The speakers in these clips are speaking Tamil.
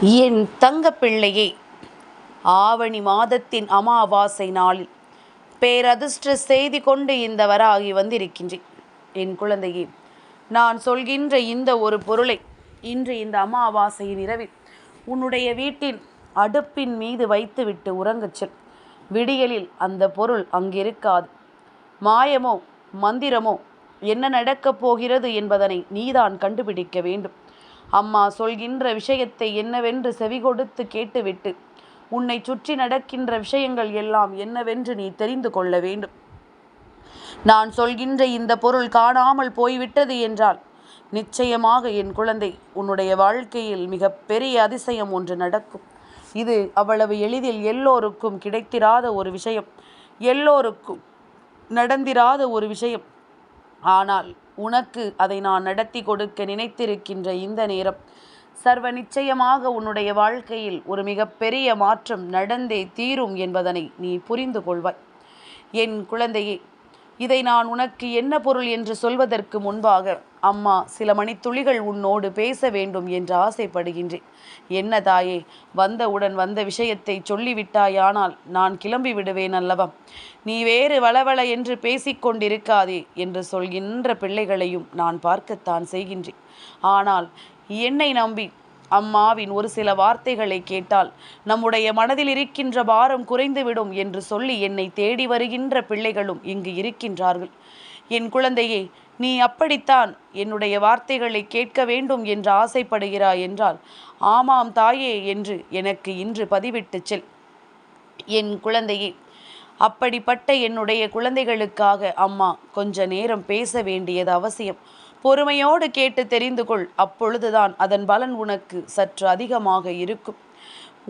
என் தங்கப்பிள்ளையே, ஆவணி மாதத்தின் அமாவாசை நாளில் பேரதிர்ஷ்ட செய்தி கொண்டு இந்த வராகி வந்திருக்கின்றேன். என் குழந்தையே, நான் சொல்கின்ற இந்த ஒரு பொருளை இன்று இந்த அமாவாசையின் இரவில் உன்னுடைய வீட்டின் அடுப்பின் மீது வைத்துவிட்டு உறங்கச் செல். விடியலில் அந்த பொருள் அங்கிருக்காது. மாயமோ மந்திரமோ என்ன நடக்கப் போகிறது என்பதனை நீதான் கண்டுபிடிக்க வேண்டும். அம்மா சொல்கின்ற விஷயத்தை என்னவென்று செவி கொடுத்து கேட்டுவிட்டு உன்னை சுற்றி நடக்கின்ற விஷயங்கள் எல்லாம் என்னவென்று நீ தெரிந்து கொள்ள வேண்டும். நான் சொல்கின்ற இந்த பொருள் காணாமல் போய்விட்டது என்றால் நிச்சயமாக என் குழந்தை, உன்னுடைய வாழ்க்கையில் மிக பெரிய அதிசயம் ஒன்று நடக்கும். இது அவ்வளவு எளிதில் எல்லோருக்கும் கிடைத்திராத ஒரு விஷயம், எல்லோருக்கும் நடந்திராத ஒரு விஷயம். ஆனால் உனக்கு அதை நான் நடத்தி கொடுக்க நினைத்திருக்கின்ற இந்த நேரம் சர்வ நிச்சயமாக உன்னுடைய வாழ்க்கையில் ஒரு மிகப்பெரிய மாற்றம் நடந்தே தீரும் என்பதனை நீ புரிந்து கொள்வாய். என் குழந்தையே, இதை நான் உனக்கு என்ன பொருள் என்று சொல்வதற்கு முன்பாக அம்மா சில மணித்துளிகள் உன்னோடு பேச வேண்டும் என்று ஆசைப்படுகின்றேன். என்ன தாயே, வந்தவுடன் வந்த விஷயத்தை சொல்லிவிட்டாயானால் நான் கிளம்பி விடுவேன் அல்லவா? நீ வேறு வளவள என்று பேசிக்கொண்டிருக்காதே என்று சொல்கின்ற பிள்ளைகளையும் நான் பார்க்கத்தான் செய்கின்றேன். ஆனால் என்னை நம்பி அம்மாவின் ஒரு சில வார்த்தைகளை கேட்டால் நம்முடைய மனதில் இருக்கின்ற பாரம் குறைந்துவிடும் என்று சொல்லி என்னை தேடி வருகின்ற பிள்ளைகளும் இங்கு இருக்கின்றார்கள். என் குழந்தையே, நீ அப்படித்தான் என்னுடைய வார்த்தைகளை கேட்க வேண்டும் என்று ஆசைப்படுகிறாய் என்றால் ஆமாம் தாயே என்று எனக்கு இன்று பதிவிட்டு செல். என் குழந்தையே, அப்படிப்பட்ட என்னுடைய குழந்தைகளுக்காக அம்மா கொஞ்ச நேரம் பேச வேண்டியது அவசியம். பொறுமையோடு கேட்டு தெரிந்து கொள். அப்பொழுதுதான் அதன் பலன் உனக்கு சற்று அதிகமாக இருக்கும்.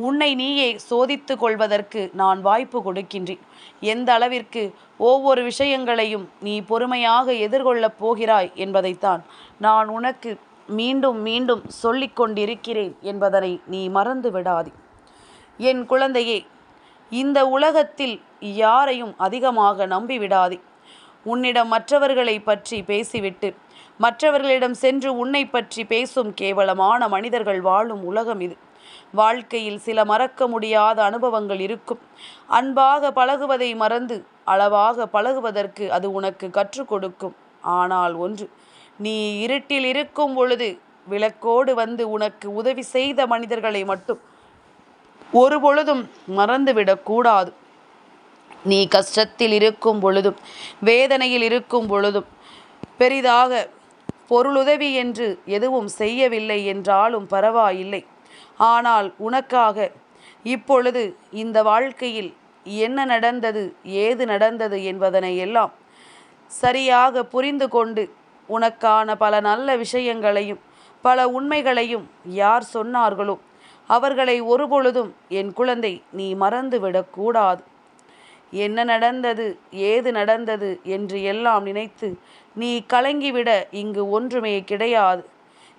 உன்னை நீயே சோதித்து கொள்வதற்கு நான் வாய்ப்பு கொடுக்கின்றேன். எந்த அளவிற்கு ஒவ்வொரு விஷயங்களையும் நீ பொறுமையாக எதிர்கொள்ளப் போகிறாய் என்பதைத்தான் நான் உனக்கு மீண்டும் மீண்டும் சொல்லிக் கொண்டிருக்கிறேன் என்பதனை நீ மறந்து விடாதே. என் குழந்தையே, இந்த உலகத்தில் யாரையும் அதிகமாக நம்பிவிடாதே. உன்னிடம் மற்றவர்களை பற்றி பேசிவிட்டு மற்றவர்களிடம் சென்று உன்னை பற்றி பேசும் கேவலமான மனிதர்கள் வாழும் உலகம் இது. வாழ்க்கையில் சில மறக்க முடியாத அனுபவங்கள் இருக்கும். அன்பாக பழகுவதை மறந்து அளவாக பழகுவதற்கு அது உனக்கு கற்றுக் கொடுக்கும். ஆனால் ஒன்று, நீ இருட்டில் இருக்கும் பொழுது விளக்கோடு வந்து உனக்கு உதவி செய்த மனிதர்களை மட்டும் ஒரு பொழுதும் மறந்துவிடக்கூடாது. நீ கஷ்டத்தில் இருக்கும் பொழுதும் வேதனையில் இருக்கும் பொழுதும் பெரிதாக பொருளுதவி என்று எதுவும் செய்யவில்லை என்றாலும் பரவாயில்லை. ஆனால் உனக்காக இப்பொழுது இந்த வாழ்க்கையில் என்ன நடந்தது, ஏது நடந்தது என்பதனை எல்லாம் சரியாக புரிந்து கொண்டு உனக்கான பல நல்ல விஷயங்களையும் பல உண்மைகளையும் யார் சொன்னார்களோ அவர்களை ஒருபொழுதும் என் குழந்தை நீ மறந்துவிடக்கூடாது. என்ன நடந்தது, ஏது நடந்தது என்று எல்லாம் நினைத்து நீ கலங்கிவிட இங்கு ஒன்றுமே கிடையாது.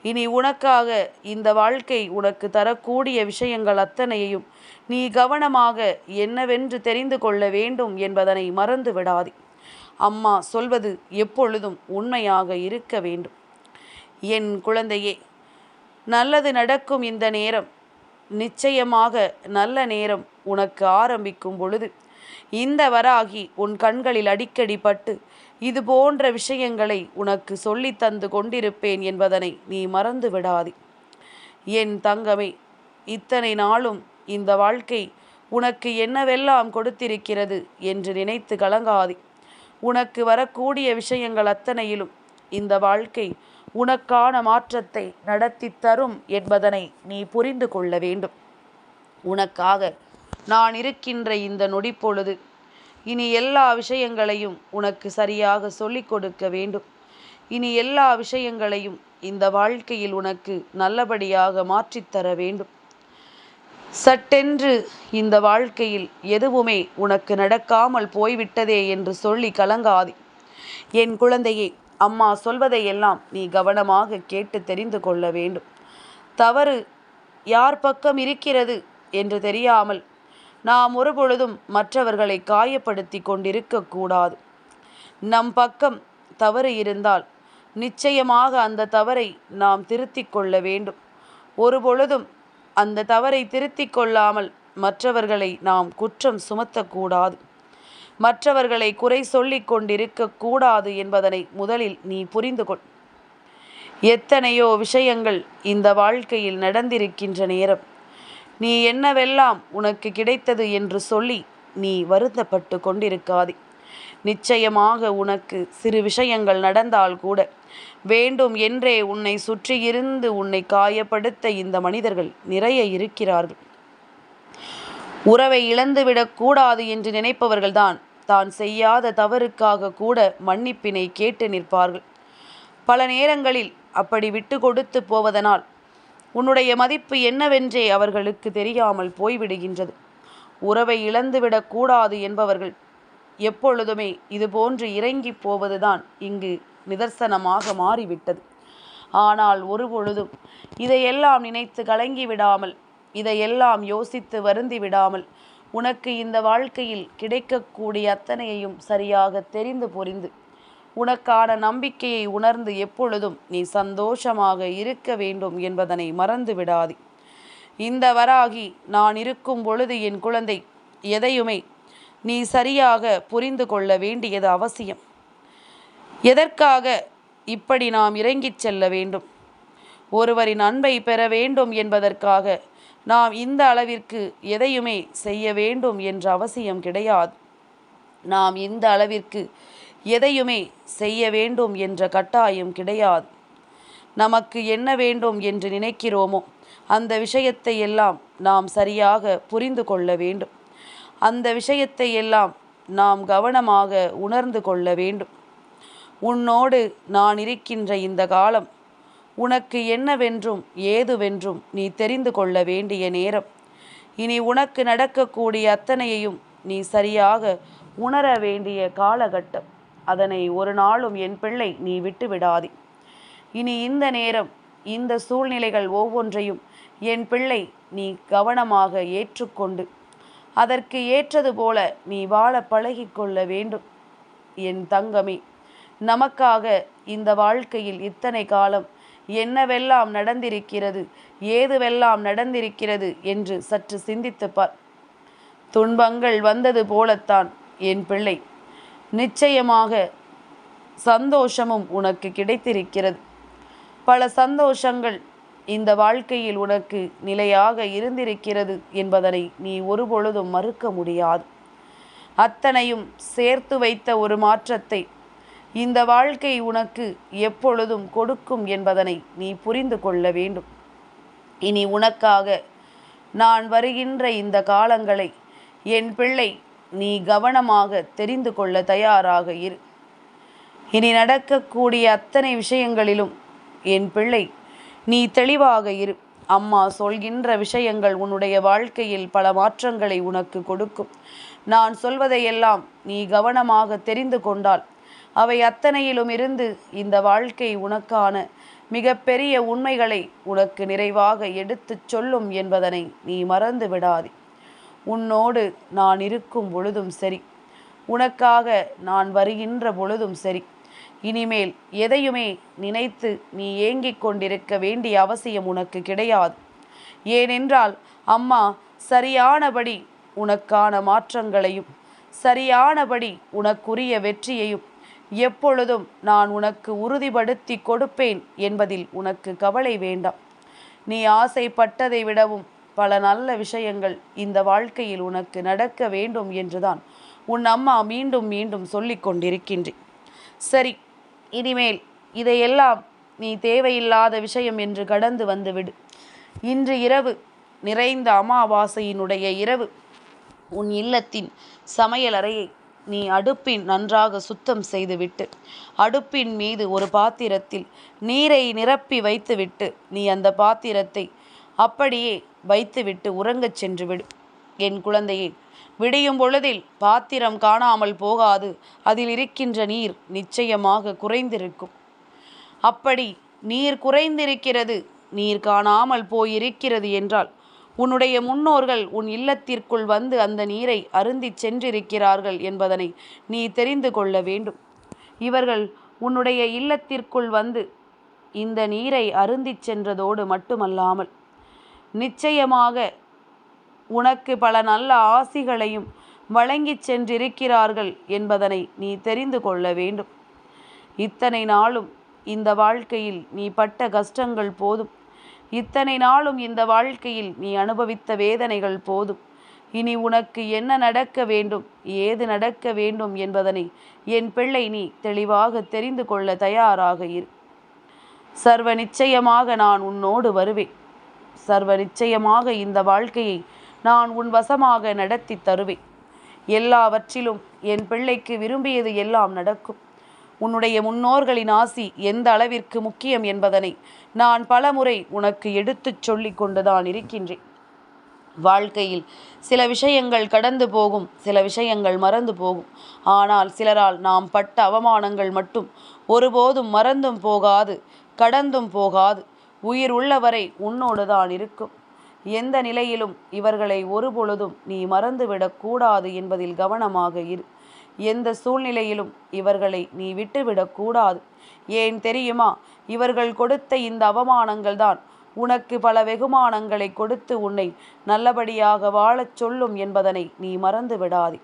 இனி உனக்காக இந்த வாழ்க்கை உனக்கு தரக்கூடிய விஷயங்கள் அத்தனையையும் நீ கவனமாக என்னவென்று தெரிந்து கொள்ள வேண்டும் என்பதனை மறந்து விடாதே. அம்மா சொல்வது எப்பொழுதும் உண்மையாக இருக்க வேண்டும். என் குழந்தையே, நல்லது நடக்கும் இந்த நேரம், நிச்சயமாக நல்ல நேரம் உனக்கு ஆரம்பிக்கும் பொழுது இந்த வராகி உன் கண்களில் அடிக்கடி பட்டு இது போன்ற விஷயங்களை உனக்கு சொல்லி தந்து கொண்டிருப்பேன் என்பதனை நீ மறந்து விடாதே. என் தங்கமே, இத்தனை நாளும் இந்த வாழ்க்கை உனக்கு என்னவெல்லாம் கொடுத்திருக்கிறது என்று நினைத்து கலங்காதே. உனக்கு வரக்கூடிய விஷயங்கள் அத்தனையிலும் இந்த வாழ்க்கை உனக்கான மாற்றத்தை நடத்தி தரும் என்பதனை நீ புரிந்து கொள்ள வேண்டும். உனக்காக நான் இருக்கின்ற இந்த நொடி பொழுது இனி எல்லா விஷயங்களையும் உனக்கு சரியாக சொல்லிக் கொடுக்க வேண்டும். இனி எல்லா விஷயங்களையும் இந்த வாழ்க்கையில் உனக்கு நல்லபடியாக மாற்றித்தர வேண்டும். சட்டென்று இந்த வாழ்க்கையில் எதுவுமே உனக்கு நடக்காமல் போய்விட்டதே என்று சொல்லி கலங்காதே. என் குழந்தையே, அம்மா சொல்வதையெல்லாம் நீ கவனமாக கேட்டு தெரிந்து கொள்ள வேண்டும். தவறு யார் பக்கம் இருக்கிறது என்று தெரியாமல் நாம் ஒருபொழுதும் மற்றவர்களை காயப்படுத்தி கொண்டிருக்கக்கூடாது. நம் பக்கம் தவறு இருந்தால் நிச்சயமாக அந்த தவறை நாம் திருத்திக் கொள்ள வேண்டும். ஒருபொழுதும் அந்த தவறை திருத்திக் கொள்ளாமல் மற்றவர்களை நாம் குற்றம் சுமத்தக்கூடாது, மற்றவர்களை குறை சொல்லிக் கொண்டிருக்க கூடாது என்பதனை முதலில் நீ புரிந்து கொள். எத்தனையோ விஷயங்கள் இந்த வாழ்க்கையில் நடந்திருக்கின்ற நேரம் நீ என்னவெல்லாம் உனக்கு கிடைத்தது என்று சொல்லி நீ வருத்தப்பட்டு கொண்டிருக்காதே. நிச்சயமாக உனக்கு சிறு விஷயங்கள் நடந்தால் கூட வேண்டும் என்றே உன்னை சுற்றியிருந்து உன்னை காயப்படுத்த இந்த மனிதர்கள் நிறைய இருக்கிறார்கள். உறவை இழந்துவிடக்கூடாது என்று நினைப்பவர்கள்தான் தான் செய்யாத தவறுக்காக கூட மன்னிப்பினை கேட்டு நிற்பார்கள். பல நேரங்களில் அப்படி விட்டு கொடுத்து போவதனால் உன்னுடைய மதிப்பு என்னவென்றே அவர்களுக்கு தெரியாமல் போய்விடுகின்றது. உறவை இழந்துவிடக்கூடாது என்பவர்கள் எப்பொழுதுமே இதுபோன்று இறங்கி போவதுதான் இங்கு நிதர்சனமாக மாறிவிட்டது. ஆனால் ஒரு பொழுதும் இதையெல்லாம் நினைத்து கலங்கி விடாமல், இதையெல்லாம் யோசித்து வருந்தி விடாமல், உனக்கு இந்த வாழ்க்கையில் கிடைக்கக்கூடிய அத்தனையையும் சரியாக தெரிந்து புரிந்து உனக்கான நம்பிக்கையை உணர்ந்து எப்பொழுதும் நீ சந்தோஷமாக இருக்க வேண்டும் என்பதனை மறந்து விடாதே. இந்த வராகி நான் இருக்கும் பொழுது என் குழந்தை எதையுமே நீ சரியாக புரிந்து கொள்ள வேண்டியது அவசியம். எதற்காக இப்படி நாம் இறங்கிச் செல்ல வேண்டும்? ஒருவரின் அன்பை பெற வேண்டும் என்பதற்காக நாம் இந்த அளவிற்கு எதையுமே செய்ய வேண்டும் என்ற அவசியம் கிடையாது. நாம் இந்த அளவிற்கு எதையுமே செய்ய வேண்டும் என்ற கட்டாயம் கிடையாது. நமக்கு என்ன வேண்டும் என்று நினைக்கிறோமோ அந்த விஷயத்தை எல்லாம் நாம் சரியாக புரிந்து கொள்ள வேண்டும். அந்த விஷயத்தை எல்லாம் நாம் கவனமாக உணர்ந்து கொள்ள வேண்டும். உன்னோடு நான் இருக்கின்ற இந்த காலம் உனக்கு என்னவென்றும் ஏதுவென்றும் நீ தெரிந்து கொள்ள வேண்டிய நேரம். இனி உனக்கு நடக்கக்கூடிய அத்தனையையும் நீ சரியாக உணர வேண்டிய காலகட்டம். அதனை ஒரு நாளும் என் பிள்ளை நீ விட்டு விடாதே. இனி இந்த நேரம் இந்த சூழ்நிலைகள் ஒவ்வொன்றையும் என் பிள்ளை நீ கவனமாக ஏற்றுக்கொண்டு அதற்கு ஏற்றது போல நீ வாழ பழகிக்கொள்ள வேண்டும். என் தங்கமே, நமக்காக இந்த வாழ்க்கையில் இத்தனை காலம் என்னவெல்லாம் நடந்திருக்கிறது, ஏதுவெல்லாம் நடந்திருக்கிறது என்று சற்று சிந்தித்துப்பார். துன்பங்கள் வந்தது போலத்தான் என் பிள்ளை நிச்சயமாக சந்தோஷமும் உனக்கு கிடைத்திருக்கிறது. பல சந்தோஷங்கள் இந்த வாழ்க்கையில் உனக்கு நிலையாக இருந்திருக்கிறது என்பதனை நீ ஒருபொழுதும் மறுக்க முடியாது. அத்தனையும் சேர்த்து வைத்த ஒரு மாற்றத்தை இந்த வாழ்க்கை உனக்கு எப்பொழுதும் கொடுக்கும் என்பதனை நீ புரிந்து கொள்ள வேண்டும். இனி உனக்காக நான் வருகின்ற இந்த காலங்களை என் பிள்ளை நீ கவனமாக தெரிந்து கொள்ள தயாராக இரு. இனி நடக்கக்கூடிய அத்தனை விஷயங்களிலும் என் பிள்ளை நீ தெளிவாக இரு. அம்மா சொல்கின்ற விஷயங்கள் உன்னுடைய வாழ்க்கையில் பல மாற்றங்களை உனக்கு கொடுக்கும். நான் சொல்வதையெல்லாம் நீ கவனமாக தெரிந்து கொண்டால் அவை அத்தனையிலும் இருந்து இந்த வாழ்க்கை உனக்கான மிகப்பெரிய உண்மைகளை உனக்கு நிறைவாக எடுத்துச் சொல்லும் என்பதனை நீ மறந்து விடாதே. உன்னோடு நான் இருக்கும் பொழுதும் சரி, உனக்காக நான் வருகின்ற பொழுதும் சரி, இனிமேல் எதையுமே நினைத்து நீ ஏங்கிக் கொண்டிருக்க வேண்டிய அவசியம் உனக்கு கிடையாது. ஏனென்றால் அம்மா சரியானபடி உனக்கான மாற்றங்களையும் சரியானபடி உனக்குரிய வெற்றியையும் எப்பொழுதும் நான் உனக்கு உறுதிப்படுத்தி கொடுப்பேன் என்பதில் உனக்கு கவலை வேண்டாம். நீ ஆசைப்பட்டதை விடவும் பல நல்ல விஷயங்கள் இந்த வாழ்க்கையில் உனக்கு நடக்க வேண்டும் என்றுதான் உன் அம்மா மீண்டும் மீண்டும் சொல்லிக் கொண்டிருக்கின்றேன். சரி, இனிமேல் இதையெல்லாம் நீ தேவையில்லாத விஷயம் என்று கடந்து வந்துவிடு. இன்று இரவு நிறைந்த அமாவாசையினுடைய இரவு உன் இல்லத்தின் சமையலறையை நீ அடுப்பின் நன்றாக சுத்தம் செய்துவிட்டு அடுப்பின் மீது ஒரு பாத்திரத்தில் நீரை நிரப்பி வைத்துவிட்டு நீ அந்த பாத்திரத்தை அப்படியே வைத்துவிட்டு உறங்கச் சென்று விடு. என் குழந்தையே, விடியும் பொழுதில் பாத்திரம் காணாமல் போகாது. அதில் இருக்கின்ற நீர் நிச்சயமாக குறைந்திருக்கும். அப்படி நீர் குறைந்திருக்கிறது, நீர் காணாமல் போயிருக்கிறது என்றால் உன்னுடைய முன்னோர்கள் உன் இல்லத்திற்குள் வந்து அந்த நீரை அருந்தி சென்றிருக்கிறார்கள் என்பதனை நீ தெரிந்து கொள்ள வேண்டும். இவர்கள் உன்னுடைய இல்லத்திற்குள் வந்து இந்த நீரை அருந்தி சென்றதோடு மட்டுமல்லாமல் நிச்சயமாக உனக்கு பல நல்ல ஆசிகளையும் வழங்கிச் சென்றிருக்கிறார்கள் என்பதனை நீ தெரிந்து கொள்ள வேண்டும். இத்தனை நாளும் இந்த வாழ்க்கையில் நீ பட்ட கஷ்டங்கள் போதும். இத்தனை நாளும் இந்த வாழ்க்கையில் நீ அனுபவித்த வேதனைகள் போதும். இனி உனக்கு என்ன நடக்க வேண்டும், ஏது நடக்க வேண்டும் என்பதனை என் பிள்ளை நீ தெளிவாக தெரிந்து கொள்ள தயாராக இரு. சர்வ நிச்சயமாக நான் உன்னோடு வருவேன். சர்வ நிச்சயமாக இந்த வாழ்க்கையை நான் உன் வசமாக நடத்தி தருவேன். எல்லாவற்றிலும் என் பிள்ளைக்கு விரும்பியது எல்லாம் நடக்கும். உன்னுடைய முன்னோர்களின் ஆசி எந்த அளவிற்கு முக்கியம் என்பதனை நான் பலமுறை உனக்கு எடுத்துச் சொல்லி கொண்டுதான் இருக்கின்றேன். வாழ்க்கையில் சில விஷயங்கள் கடந்து போகும், சில விஷயங்கள் மறந்து போகும். ஆனால் சிலரால் நாம் பட்ட அவமானங்கள் மட்டும் ஒருபோதும் மறந்தும் போகாது, கடந்தும் போகாது. உயிர் உள்ளவரை உன்னோடு தான் இருக்கும். எந்த நிலையிலும் இவர்களை ஒருபொழுதும் நீ மறந்துவிடக்கூடாது என்பதில் கவனமாக இரு. எந்த சூழ்நிலையிலும் இவர்களை நீ விட்டுவிடக்கூடாது. ஏன் தெரியுமா? இவர்கள் கொடுத்த இந்த அவமானங்கள் தான் உனக்கு பல வெகுமானங்களை கொடுத்து உன்னை நல்லபடியாக வாழச் சொல்லும் என்பதனை நீ மறந்து விடாதே.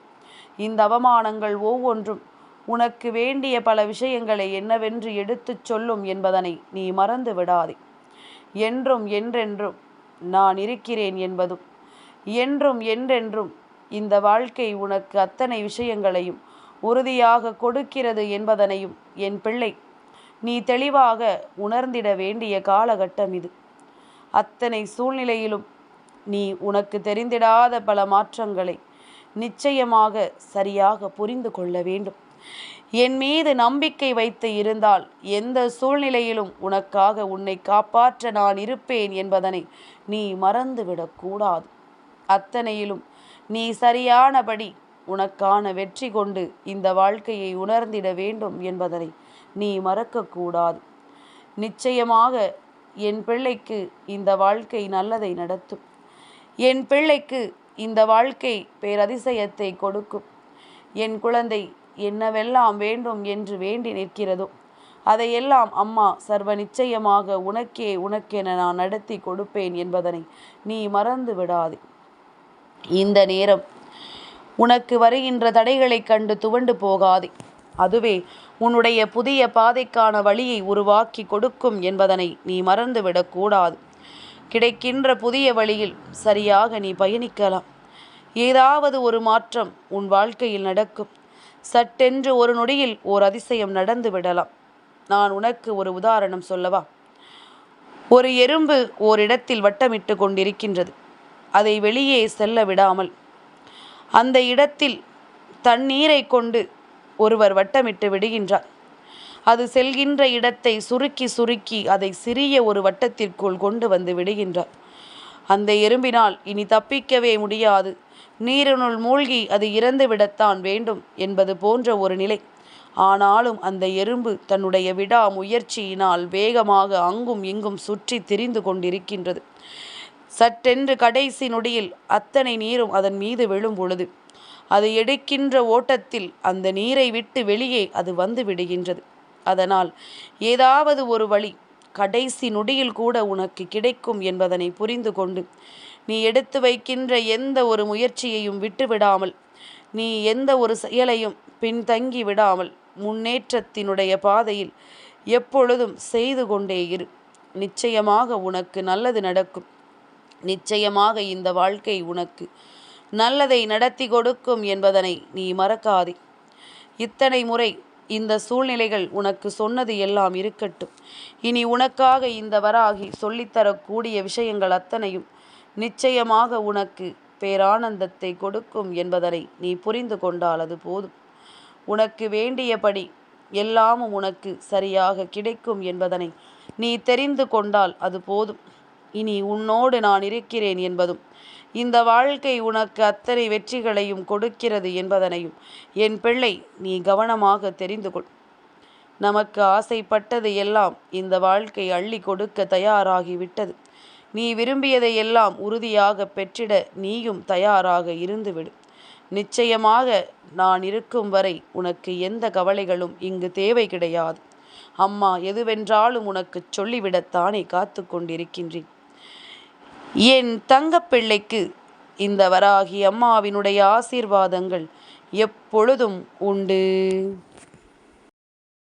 இந்த அவமானங்கள் ஒவ்வொன்றும் உனக்கு வேண்டிய பல விஷயங்களை என்னவென்று எடுத்துச் சொல்லும் என்பதனை நீ மறந்து விடாதே. என்றும் என்றென்றும் நான் இருக்கிறேன் என்பதும், என்றும் என்றென்றும் இந்த வாழ்க்கை உனக்கு அத்தனை விஷயங்களையும் உறுதியாக கொடுக்கிறது என்பதனையும் என் பிள்ளை நீ தெளிவாக உணர்ந்திட வேண்டிய காலகட்டம் இது. அத்தனை சூழ்நிலையிலும் நீ உனக்கு தெரிந்திடாத பல மாற்றங்களை நிச்சயமாக சரியாக புரிந்து கொள்ள வேண்டும். என் மீது நம்பிக்கை வைத்து இருந்தால் எந்த சூழ்நிலையிலும் உனக்காக உன்னை காப்பாற்ற நான் இருப்பேன் என்பதனை நீ மறந்துவிடக்கூடாது. அத்தனையிலும் நீ சரியானபடி உனக்கான வெற்றி கொண்டு இந்த வாழ்க்கையை உணர்ந்திட வேண்டும் என்பதனை நீ மறக்கக்கூடாது. நிச்சயமாக என் பிள்ளைக்கு இந்த வாழ்க்கை நல்லதை நடத்தும். என் பிள்ளைக்கு இந்த வாழ்க்கை பேரதிசயத்தை கொடுக்கும். என் குழந்தை என்னவெல்லாம் வேண்டும் என்று வேண்டி நிற்கிறதோ அதையெல்லாம் அம்மா சர்வ நிச்சயமாக உனக்கென நான் நடத்தி கொடுப்பேன் என்பதனை நீ மறந்து விடாதே. இந்த நேரம் உனக்கு வருகின்ற தடைகளைக் கண்டு துவண்டு போகாதே. அதுவே உன்னுடைய புதிய பாதைக்கான வழியை உருவாக்கி கொடுக்கும் என்பதனை நீ மறந்துவிடக்கூடாது. கிடைக்கின்ற புதிய வழியில் சரியாக நீ பயணிக்கலாம். ஏதாவது ஒரு மாற்றம் உன் வாழ்க்கையில் நடக்கும். சட்டென்று ஒரு நொடியில் ஓர் அதிசயம் நடந்து விடலாம். நான் உனக்கு ஒரு உதாரணம் சொல்லவா? ஒரு எறும்பு ஓரிடத்தில் வட்டமிட்டு கொண்டிருக்கின்றது. அதை வெளியே செல்ல விடாமல் அந்த இடத்தில் தண்ணீரை கொண்டு ஒருவர் வட்டமிட்டு விடுகின்றார். அது செல்கின்ற இடத்தை சுருக்கி சுருக்கி அதை சிறிய ஒரு வட்டத்திற்குள் கொண்டு வந்து விடுகின்றார். அந்த எறும்பினால் இனி தப்பிக்கவே முடியாது. நீரினுள் மூழ்கி அது இறந்து விடத்தான் வேண்டும் என்பது போன்ற ஒரு நிலை. ஆனாலும் அந்த எறும்பு தன்னுடைய விடா முயற்சியினால் வேகமாக அங்கும் இங்கும் சுற்றி திரிந்து கொண்டிருக்கின்றது. சட்டென்று கடைசி நொடியில் அத்தனை நீரும் அதன் மீது விழும் பொழுது அது எடுக்கின்ற ஓட்டத்தில் அந்த நீரை விட்டு வெளியே அது வந்து விடுகின்றது. அதனால் ஏதாவது ஒரு வழி கடைசி நொடியில் கூட உனக்கு கிடைக்கும் என்பதனை புரிந்து கொண்டு நீ எடுத்து வைக்கின்ற எந்த ஒரு முயற்சியையும் விட்டுவிடாமல், நீ எந்த ஒரு செயலையும் பின்தங்கி விடாமல் முன்னேற்றத்தினுடைய பாதையில் எப்பொழுதும் செய்து கொண்டே இரு. நிச்சயமாக உனக்கு நல்லது நடக்கும். நிச்சயமாக இந்த வாழ்க்கை உனக்கு நல்லதை நடத்தி கொடுக்கும் என்பதனை நீ மறக்காதே. இத்தனை முறை இந்த சூழ்நிலைகள் உனக்கு சொன்னது எல்லாம் இருக்கட்டும். இனி உனக்காக இந்த வராகி சொல்லித்தரக்கூடிய விஷயங்கள் அத்தனையும் நிச்சயமாக உனக்கு பேரானந்தத்தை கொடுக்கும் என்பதனை நீ புரிந்து கொண்டால் அது போதும். உனக்கு வேண்டியபடி எல்லாமும் உனக்கு சரியாக கிடைக்கும் என்பதனை நீ தெரிந்து கொண்டால் அது போதும். இனி உன்னோடு நான் இருக்கிறேன் என்பதும், இந்த வாழ்க்கை உனக்கு அத்தனை வெற்றிகளையும் கொடுக்கிறது என்பதனையும் என் பிள்ளை நீ கவனமாக தெரிந்து கொள். நமக்கு ஆசைப்பட்டது எல்லாம் இந்த வாழ்க்கை அள்ளி கொடுக்க தயாராகிவிட்டது. நீ விரும்பியதை எல்லாம் உறுதியாக பெற்றிட நீயும் தயாராக இருந்துவிடு. நிச்சயமாக நான் இருக்கும் வரை உனக்கு எந்த கவலைகளும் இங்கு தேவை கிடையாது. அம்மா எதுவென்றாலும் உனக்கு சொல்லிவிடத்தானே காத்து கொண்டிருக்கின்றேன். என் தங்கப்பிள்ளைக்கு இந்த வராகி அம்மாவினுடைய ஆசீர்வாதங்கள் எப்பொழுதும் உண்டு.